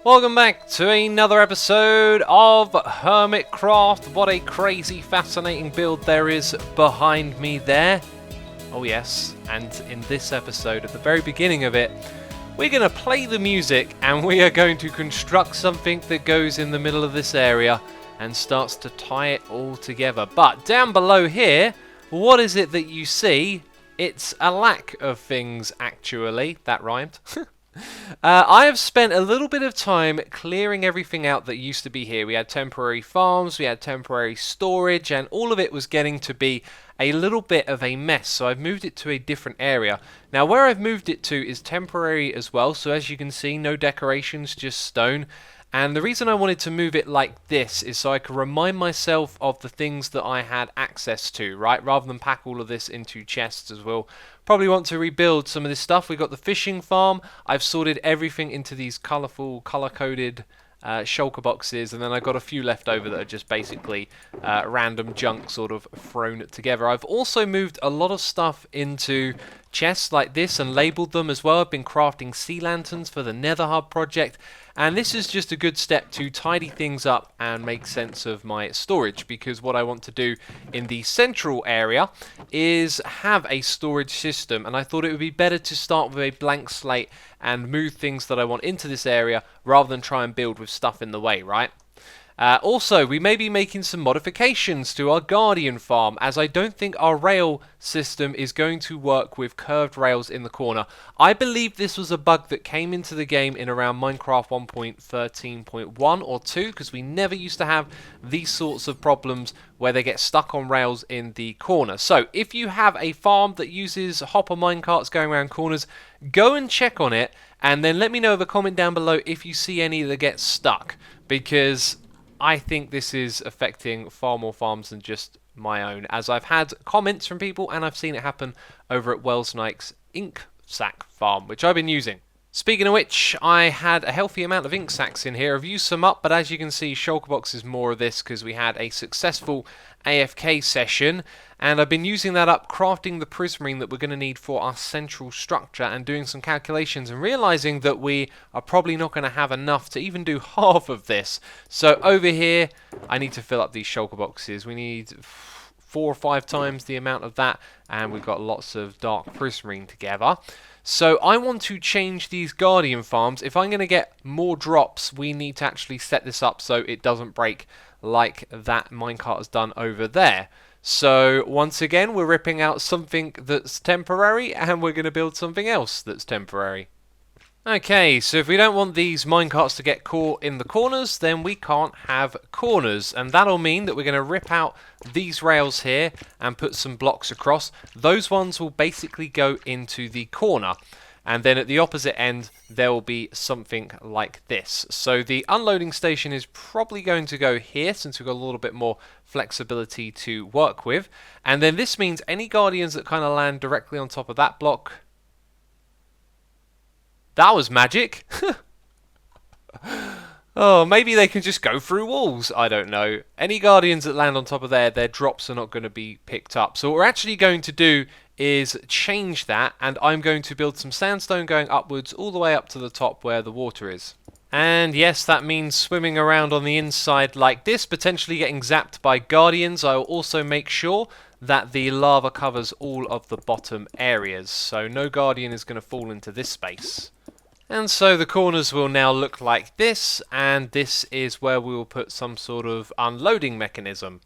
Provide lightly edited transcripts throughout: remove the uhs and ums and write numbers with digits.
Welcome back to another episode of Hermitcraft. What a crazy, fascinating build there is behind me there. Oh yes, and in this episode, at the very beginning of it, we're going to play the music and we are going to construct something that goes in the middle of this area and starts to tie it all together. But down below here, what is it that you see? It's a lack of things, actually. That rhymed. I have spent a little bit of time clearing everything out that used to be here. We had temporary farms, we had temporary storage, and all of it was getting to be a little bit of a mess. So I've moved it to a different area. Now where I've moved it to is temporary as well. So as you can see, no decorations, just stone. And the reason I wanted to move it like this is so I could remind myself of the things that I had access to, right? Rather than pack all of this into chests as well. Probably want to rebuild some of this stuff. We've got the fishing farm. I've sorted everything into these colourful, colour-coded shulker boxes, and then I've got a few left over that are just basically random junk sort of thrown together. I've also moved a lot of stuff into chests like this and labelled them as well. I've been crafting sea lanterns for the Nether Hub project, and this is just a good step to tidy things up and make sense of my storage, because what I want to do in the central area is have a storage system, and I thought it would be better to start with a blank slate and move things that I want into this area rather than try and build with stuff in the way, right? Also, we may be making some modifications to our Guardian farm, as I don't think our rail system is going to work with curved rails in the corner. I believe this was a bug that came into the game in around Minecraft 1.13.1 or 2, because we never used to have these sorts of problems where they get stuck on rails in the corner. So, if you have a farm that uses hopper minecarts going around corners, go and check on it, and then let me know in the comment down below if you see any that get stuck, because I think this is affecting far more farms than just my own, as I've had comments from people and I've seen it happen over at Wellsnike's ink sac farm, which I've been using. Speaking of which, I had a healthy amount of ink sacs in here. I've used some up, but as you can see, shulker box is more of this because we had a successful AFK session, and I've been using that up, crafting the prismarine that we're going to need for our central structure and doing some calculations and realizing that we are probably not going to have enough to even do half of this. So over here, I need to fill up these shulker boxes. We need 4 or 5 times the amount of that, and we've got lots of dark prismarine together. So I want to change these Guardian farms. If I'm going to get more drops, we need to actually set this up so it doesn't break like that minecart has done over there. So once again, we're ripping out something that's temporary and we're going to build something else that's temporary. Okay, so if we don't want these minecarts to get caught in the corners, then we can't have corners. And that'll mean that we're going to rip out these rails here and put some blocks across. Those ones will basically go into the corner. And then at the opposite end, there will be something like this. So the unloading station is probably going to go here, since we've got a little bit more flexibility to work with. And then this means any guardians that kind of land directly on top of that block. That was magic. Oh, maybe they can just go through walls. I don't know. Any guardians that land on top of there, their drops are not going to be picked up. So what we're actually going to do is change that, and I'm going to build some sandstone going upwards all the way up to the top where the water is. And yes, that means swimming around on the inside like this, potentially getting zapped by guardians. I will also make sure that the lava covers all of the bottom areas, so no guardian is going to fall into this space. And so the corners will now look like this, and this is where we will put some sort of unloading mechanism.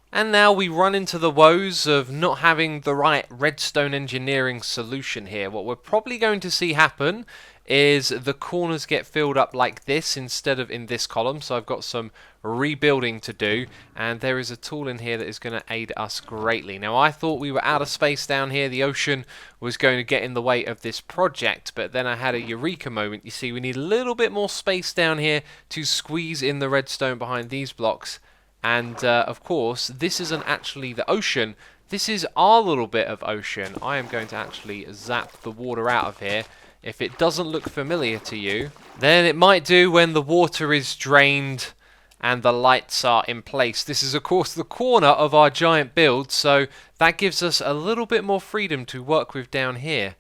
And now we run into the woes of not having the right redstone engineering solution here. What we're probably going to see happen is the corners get filled up like this instead of in this column. So I've got some rebuilding to do, and there is a tool in here that is going to aid us greatly. Now I thought we were out of space down here, the ocean was going to get in the way of this project, but then I had a eureka moment. You see, we need a little bit more space down here to squeeze in the redstone behind these blocks. And of course, this isn't actually the ocean, this is our little bit of ocean. I am going to actually zap the water out of here. If it doesn't look familiar to you, then it might do when the water is drained and the lights are in place. This is of course the corner of our giant build, so that gives us a little bit more freedom to work with down here.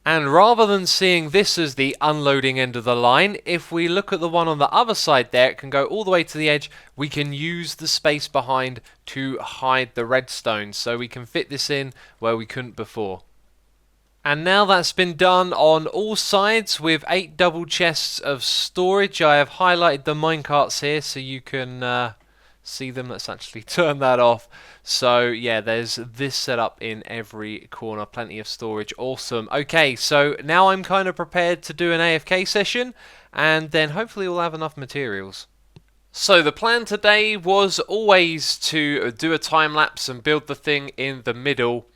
And rather than seeing this as the unloading end of the line, if we look at the one on the other side there, it can go all the way to the edge. We can use the space behind to hide the redstone, so we can fit this in where we couldn't before. And now that's been done on all sides with 8 double chests of storage. I have highlighted the minecarts here so you can see them. Let's actually turn that off. So yeah, there's this setup in every corner, plenty of storage. Awesome. Okay, so now I'm kind of prepared to do an AFK session, and then hopefully we'll have enough materials. So the plan today was always to do a time lapse and build the thing in the middle.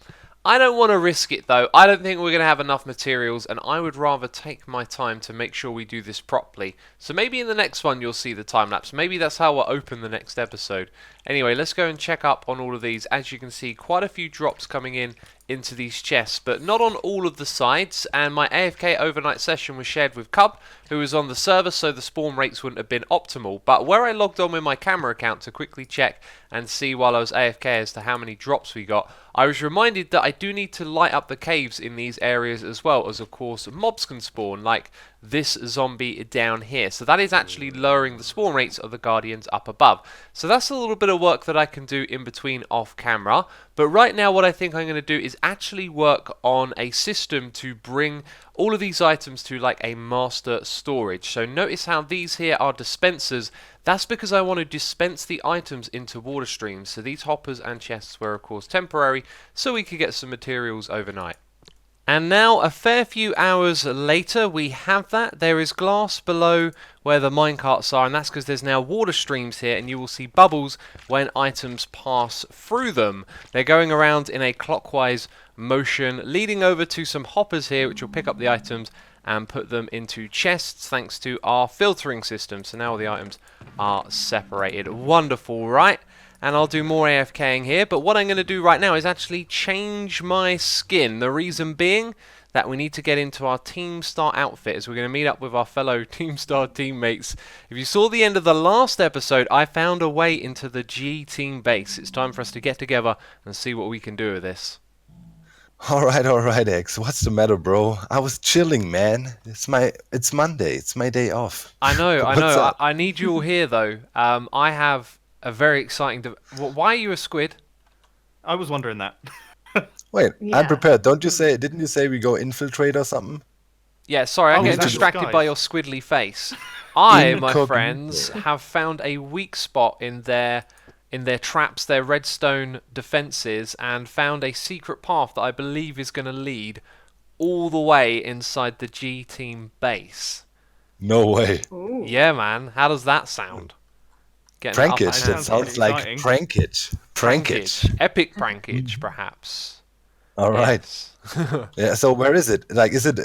I don't want to risk it though. I don't think we're going to have enough materials, and I would rather take my time to make sure we do this properly. So maybe in the next one you'll see the time lapse. Maybe that's how we'll open the next episode. Anyway, let's go and check up on all of these. As you can see, quite a few drops coming in into these chests, but not on all of the sides. And my AFK overnight session was shared with Cub, who was on the server, so the spawn rates wouldn't have been optimal. But where I logged on with my camera account to quickly check and see while I was AFK as to how many drops we got, I was reminded that I do need to light up the caves in these areas as well, as of course mobs can spawn, like this zombie down here. So that is actually lowering the spawn rates of the guardians up above. So that's a little bit of work that I can do in between off camera. But right now what I think I'm going to do is actually work on a system to bring all of these items to like a master storage. So notice how these here are dispensers. That's because I want to dispense the items into water streams. So these hoppers and chests were of course temporary, so we could get some materials overnight. And now, a fair few hours later, we have that. There is glass below where the minecarts are, and that's because there's now water streams here, and you will see bubbles when items pass through them. They're going around in a clockwise motion, leading over to some hoppers here, which will pick up the items and put them into chests, thanks to our filtering system. So now all the items are separated. Wonderful, right? And I'll do more AFKing here, but what I'm going to do right now is actually change my skin. The reason being that we need to get into our Team Star outfit, as we're going to meet up with our fellow Team Star teammates. If you saw the end of the last episode, I found a way into the G Team base. It's time for us to get together and see what we can do with this. All right, X. What's the matter, bro? I was chilling, man. It's Monday. It's my day off. I know. I need you all here, though. I have a very exciting... Why are you a squid? I was wondering that. Wait, Yeah. I'm prepared. Didn't you say we go infiltrate or something? Yeah, sorry, I'm Oh, getting is that distracted disguise? by your squiddly face. I, my Incognito. friends, have found a weak spot in their traps, their redstone defenses, and found a secret path that I believe is going to lead all the way inside the G Team base. No way. Ooh. Yeah, man. How does that sound? Getting it up Prankage. and That That down. sounds sounds like exciting. prankage. Prankage. Epic prankage, perhaps. All right. Yes. Yeah. So where is it? Like, is it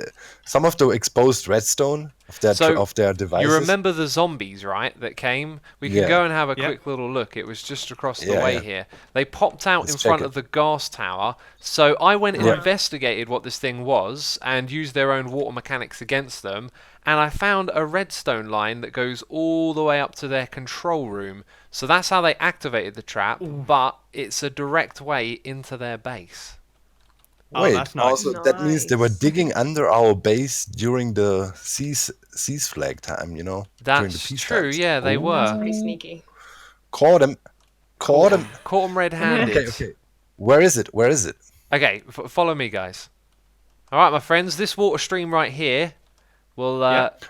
some of the exposed redstone of their So, of their devices? You remember the zombies, right, that came? We can Yeah. go and have a Yeah. quick little look. It was just across the Yeah, way yeah. here. They popped out Let's in check front it. of the gas tower. So I went and Yeah. investigated what this thing was and used their own water mechanics against them. And I found a redstone line that goes all the way up to their control room. So that's how they activated the trap, but it's a direct way into their base. Oh, Wait, that's nice. also that means they were Nice. digging under our base during the cease flag time, during the That's peace true, times. yeah, they Ooh. were. That's pretty sneaky. Caught him. Caught him. Caught them red-handed. Okay. Where is it? Okay, follow me, guys. All right, my friends. This water stream right here will Yep.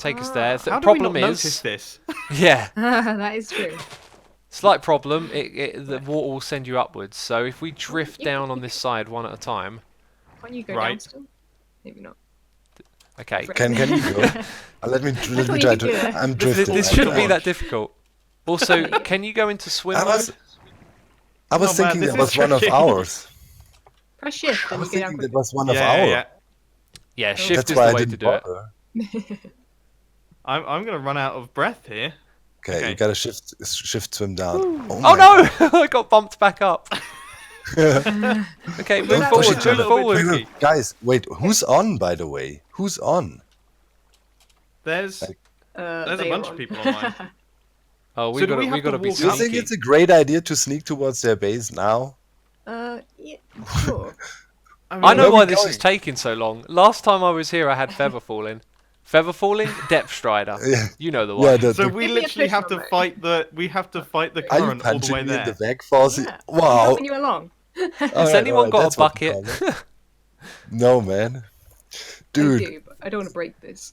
take us there. The How do problem we not is, notice this? yeah, That is true. slight problem. The water will send you upwards. So if we drift You- down on this side one at a time, Can't you go Right. down still? Maybe not. okay. Right. Can you go? Let me thought try you could to. do it. I'm This, drifting. this I shouldn't be can't. that difficult. Also, can you go into swim I mode? was Not bad, thinking this that is was one of tricky. ours. Press shift I and was you go down thinking quick. that was one of Yeah, ours. yeah. Yeah, shift That's is why the I way to didn't do it. bother. I'm gonna run out of breath here. Okay, Okay. you gotta shift swim down. Oh my no! I got bumped back up. God. Okay, Don't move push forward, each other. move forward. Wait, Wait, guys, wait. Who's on? By the way, who's on? There's a They bunch are of on. people online. Oh, we So do gotta we have to be walk Do you up? think sneaky. it's a great idea to sneak towards their base now? Yeah, sure. I know Where why we this going? is taking so long. Last time I was here, I had feather falling. Feather falling, depth strider. Yeah. You know the Yeah, one. So the, we Give me a literally fish have to number. fight the are you current all the punching way me in the there. back, Fawzi? Yeah. I'm Wow. helping you along. Has anyone got a that's what we bucket? call it. No, man. I Dude, do, but I don't want to break this.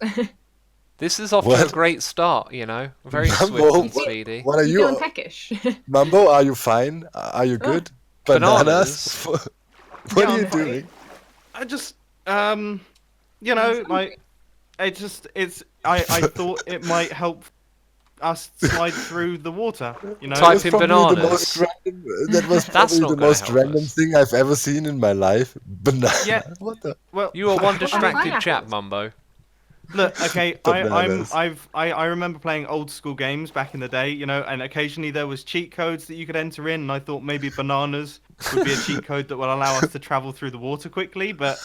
This is off to What? a great start, you know. Very Mambo, swift and what- speedy. what are You you? feeling peckish? Mambo, are you fine? Are you good? Bananas? what Yeah, are you I'm fine. doing? I just you I'm know, hungry. I thought it might help us slide through the water, you know. Type That was in probably bananas. that was That's probably not the gonna most help random us. thing I've ever seen in my life. Banana. Yeah. What the? Well, You are one I- distracted pineapples. chap, Mumbo. Look, okay, Bananas. I remember playing old school games back in the day, you know, and occasionally there was cheat codes that you could enter in, and I thought maybe bananas would be a cheat code that would allow us to travel through the water quickly, but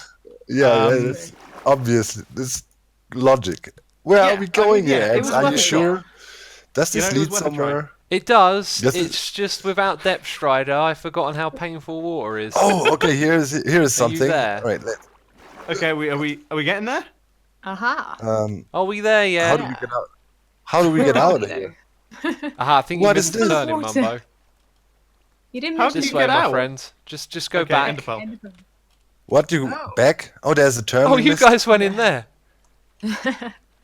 Yeah, Um, that's obvious. This logic. Where Yeah, are we going yeah, here? it Ex? was Are worth you a sure? Does You this know, it was lead worth a try. somewhere? It does. Yes, It's just without depth strider, I've forgotten how painful water is. Oh, okay. Here's something. there? All right. okay, are we getting there? Aha. Are we there How yet? do we get out? How do we get Where are out we of here? though? Aha, I think you What is missed the this? turning, Water. Mumbo. You didn't How mention did This you way, get my out? friend. Just go Okay, back. end of phone. End of What you Oh. back? Oh, there's a turn. Oh, we you missed. guys went in there.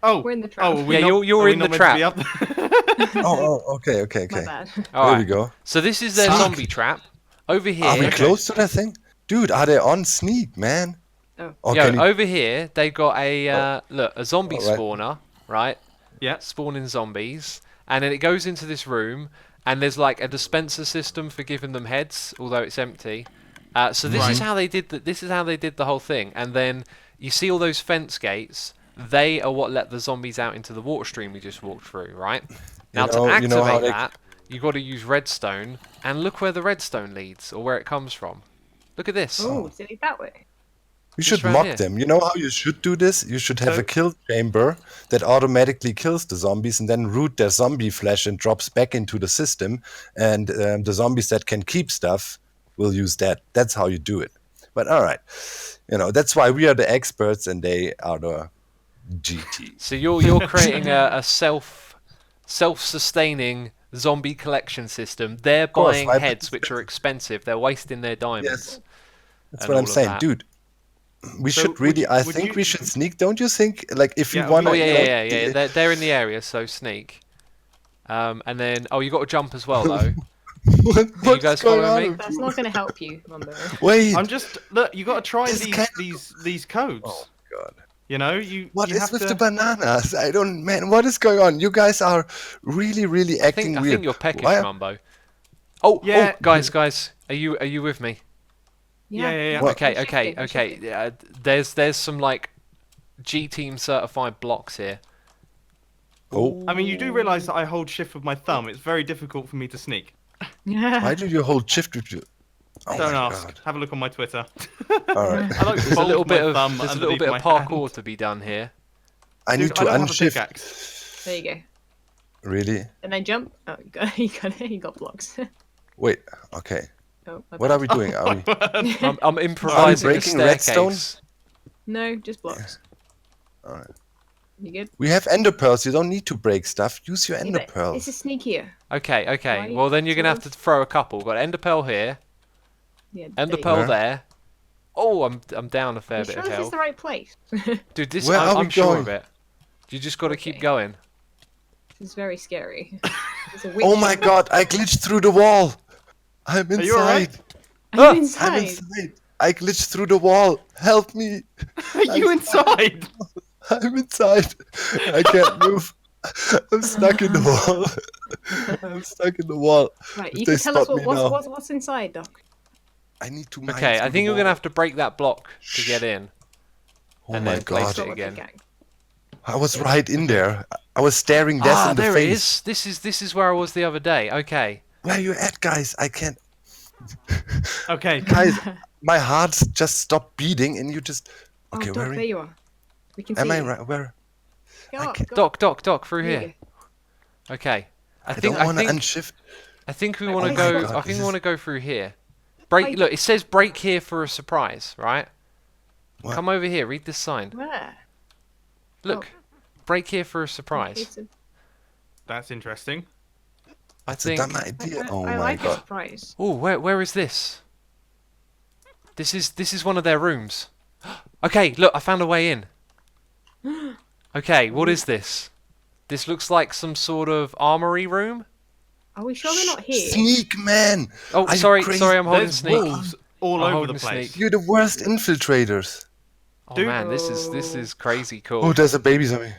Oh, We're in the trap. oh, are we Yeah, not- you're are we in not the meant to be up there? Okay. My bad. All There right. we go. So this is their Sneak. zombie trap. Over here. Are we Okay. close to that thing? Dude, are they on sneak, man? Oh. Oh, Yo, can you- over here they got a look, a zombie Alright. spawner, right? Yeah. Spawning zombies, and then it goes into this room, and there's like a dispenser system for giving them heads, although it's empty. So this is Right. how they did this is how they did the whole thing, and then you see all those fence gates. They are what let the zombies out into the water stream we just walked through, right? Now to you know how activate they- that, you got to use redstone, and look where the redstone leads, or where it comes from. Look at this. Oh, did it that way? We Just should right mock here. them. You know how you should do this? You should have So- a kill chamber that automatically kills the zombies and then root their zombie flesh and drops back into the system. And the zombies that can keep stuff will use that. That's how you do it. But all right, that's why we are the experts and they are the GT. So you're creating a self-sustaining zombie collection system. They're course, buying why- heads which are expensive. They're wasting their diamonds. Yes, that's and what all I'm of saying, that. dude. We So should really. would I would think you- we should sneak. Don't you think? Like if Yeah, you want Oh to. yeah. They're in the area, so sneak. And then you got to jump as well though. What's guys going following me? on? That's not going to help you, Mumbo. Wait. I'm just look. You got to try This can't- these codes. Oh God. You know, you. What you is have with to... the bananas? I don't, man. What is going on? You guys are really, really acting I weird. think you're peckish, Why- Mumbo. Oh, Yeah. guys, are you with me? Yeah. What? Okay. There's some like G Team certified blocks here. Oh, I mean, you do realise that I hold shift with my thumb. It's very difficult for me to sneak. why do you hold shift with you? Oh Don't my ask. God. Have a look on my Twitter. All right. I like to There's a fold little my bit of thumb there's a little underneath bit my of parkour hand. to be done here. I Dude, need to I don't have a unshift. pickaxe. There you go. Really? And then jump. Oh, you got blocks. Wait. Okay. Oh, my What bad. are we doing? Are we? I'm improvising a breaking redstone? staircase. No, just blocks. All right. You good? We have ender pearls. You don't need to break stuff. Use your Yeah, ender but It's pearls. a sneakier. Okay. Why Well, then you're gonna have to towards- throw a couple. Got ender pearl here, Yeah. ender there you pearl go. Where? there. Oh, I'm down a fair You bit sure of this is health. the right place? Dude, this Where are we I'm sure going? of it. You just got to keep Okay. going. This is very scary. There's a witch Oh my in- God! I glitched through the wall. I'm inside. Are you alright? Are you I'm inside? inside. I glitched through the wall. Help me! Are you inside? I'm inside. I can't move. I'm stuck in the wall. I'm stuck in the wall. Right, you They can tell us spot me now. what's inside, Doc. I need to. mine Okay, I through think the we're gonna wall. have to break that block to get in. Oh and my then place God! it Stop with the again. gang. I was right in there. I was staring death in the There face. it is. This is where I was the other day. Okay. Where you at, guys? I can't. Okay. Guys, my heart just stopped beating, and you just. Okay, Oh, Doc, where there you are. We can see am I? you. Right? Where? Go I up, can't- go up. Doc, through There you here. go. Okay. I don't want to unshift. I think we Oh want to my go. God, I think this we is- want to go through here. Break. Wait. Look, it says break here for a surprise, right? What? Come over here. Read this sign. Where? Look. Break here for a surprise. Located. That's interesting. I That's a think. dumb idea. Oh I my like a god. surprise. Oh, where is this? This is one of their rooms. Okay, look, I found a way in. Okay, what is this? This looks like some sort of armory room. Are we sure they're not here? Sneak, man. Oh, Are you sorry, crazy? I'm holding There's Sneak. wolves all I'm over holding the place. Sneak. You're the worst infiltrators. Oh Dude. man, this is crazy cool. Oh, there's a baby zombie.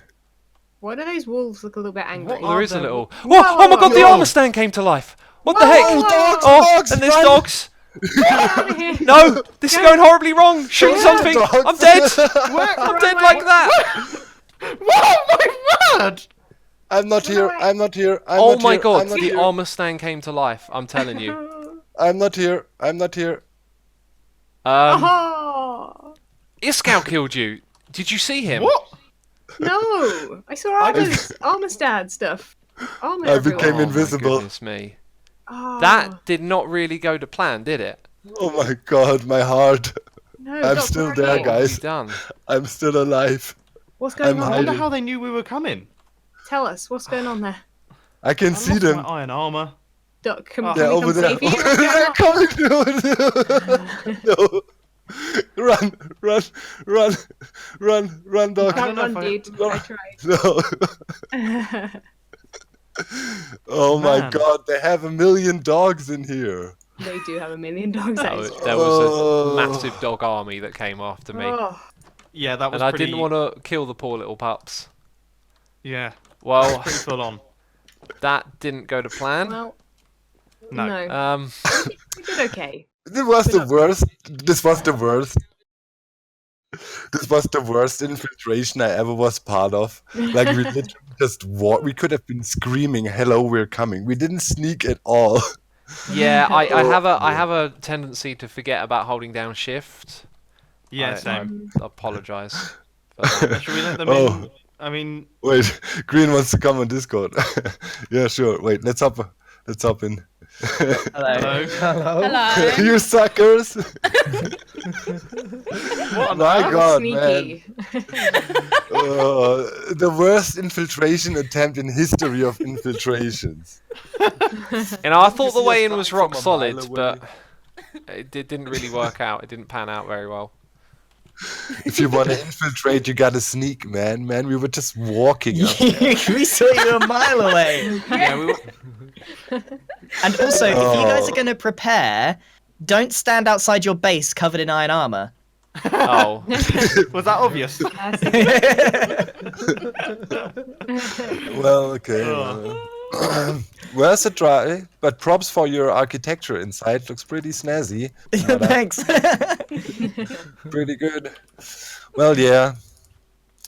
Why do those wolves look a little bit angry? Well, there is a there? little. Whoa, Whoa! Oh my god, the whoa. armor stand came to life. What the Whoa, heck? whoa, dogs, Oh, dogs, and there's run. dogs. Get out of here. No, this is going horribly wrong. Shoot something. Dogs. I'm dead. I'm dead like that. Whoa, my word! I'm not here. Right. I'm not here. I'm Oh not my here. god, I'm not the here. armor stand came to life. I'm telling you. I'm not here. I'm not here. Oh Iskow killed you. Did you see him? What? no! I saw Armistad stuff. Armor I became everywhere. invisible. My goodness me. Oh, That did not really go to plan, did it? Oh my god, my heart. no, I'm Doctor, still we're there, here. What have guys. you done? I'm still alive. What's going I'm on? I wonder hiding. how they knew we were coming. Tell us what's going on there. I can I see lost them. my iron armor. Duck, can, Oh. can They're we over come there. save you? They're coming. No. Run, run, run, run, run, dog. don't Can't know run, if dude. No. I tried. No. Oh my Man. god, they have 1,000,000 dogs in here. They do have 1,000,000 dogs. That is There was a Oh. massive dog army that came after me. Oh, Yeah, that was And I pretty... didn't want to kill the poor little pups. Yeah, Well, pretty full on. that didn't go to plan. well, No. no. We did okay. This was the worst. This was the worst. This was the worst infiltration I ever was part of. Like we literally just walked. We could have been screaming, "Hello, we're coming." We didn't sneak at all. Yeah, I Oh, have a tendency to forget about holding down shift. Yeah, I same. apologise for that. Should we let them Oh. in? I mean, Wait, Green wants to come on Discord. Yeah, sure. Wait, let's hop in. hello. Hello. You suckers! What on My earth? god, Sneaky. the worst infiltration attempt in history of infiltrations. And I thought see the way us in was coming rock from a solid, mile but it didn't really work out. It didn't pan out very well. If you want to infiltrate, you gotta sneak, man. Man, we were just walking up. We saw you a mile away. Yeah, we were... And also, if you guys Oh. are going to prepare, don't stand outside your base covered in iron armor. Oh, Was that obvious? Well, okay. Oh. Worth a try, but props for your architecture inside. Looks pretty snazzy. Thanks. Pretty good. Well, yeah.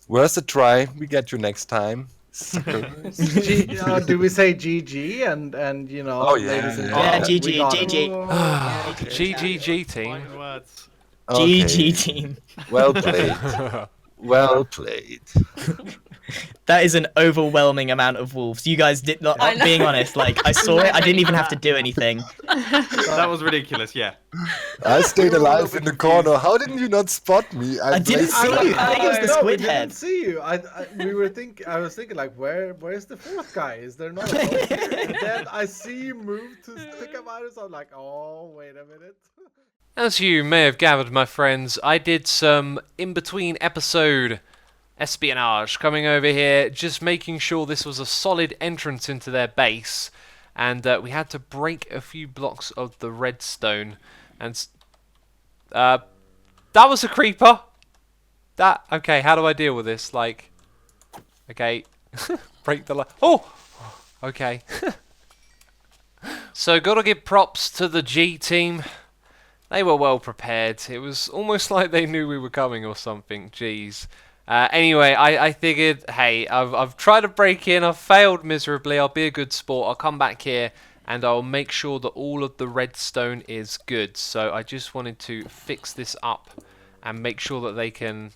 Worth a try. We get you next time. Suckers. Do we say GG and you know? Oh, yeah, ladies and yeah. Yeah, gentlemen, we GG, got it. GG. GGG team. Fighting words. Okay. GG team. Well played. Well played. That is an overwhelming amount of wolves. You guys did not, being honest, like, I saw it, I didn't even have to do anything. That was ridiculous, yeah. I stayed alive in the corner. How didn't you not spot me? I didn't placed- see you. I think it was the No, we squid didn't head. see you. I was thinking like, where's the fourth guy? Is there not? A fourth guy? And then I see you move to pick up items. I'm like, oh, wait a minute. As you may have gathered, my friends, I did some in-between episode espionage, coming over here, just making sure this was a solid entrance into their base, and we had to break a few blocks of the redstone, and that was a creeper. Okay, how do I deal with this? Like, okay, break the oh, okay. So gotta give props to the G team. They were well prepared. It was almost like they knew we were coming or something. Jeez. Anyway, I figured, hey, I've tried to break in. I've failed miserably. I'll be a good sport. I'll come back here and I'll make sure that all of the redstone is good. So I just wanted to fix this up and make sure that they can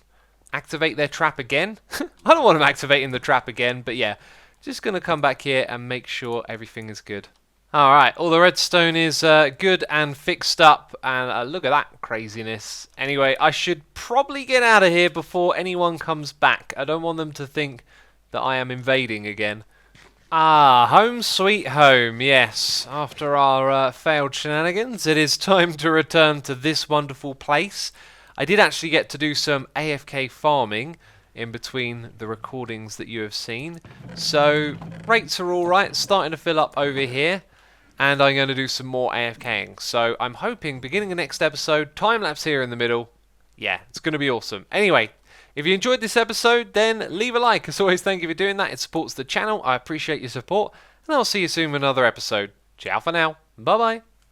activate their trap again. I don't want them activating the trap again, but yeah. Just going to come back here and make sure everything is good. Alright, all the redstone is good and fixed up, and look at that craziness. Anyway, I should probably get out of here before anyone comes back. I don't want them to think that I am invading again. Ah, home sweet home, yes. After our failed shenanigans, it is time to return to this wonderful place. I did actually get to do some AFK farming in between the recordings that you have seen. So, rates are alright, starting to fill up over here. And I'm going to do some more AFKing. So I'm hoping beginning of next episode, time-lapse here in the middle. Yeah, it's going to be awesome. Anyway, if you enjoyed this episode, then leave a like. As always, thank you for doing that. It supports the channel. I appreciate your support. And I'll see you soon with another episode. Ciao for now. Bye-bye.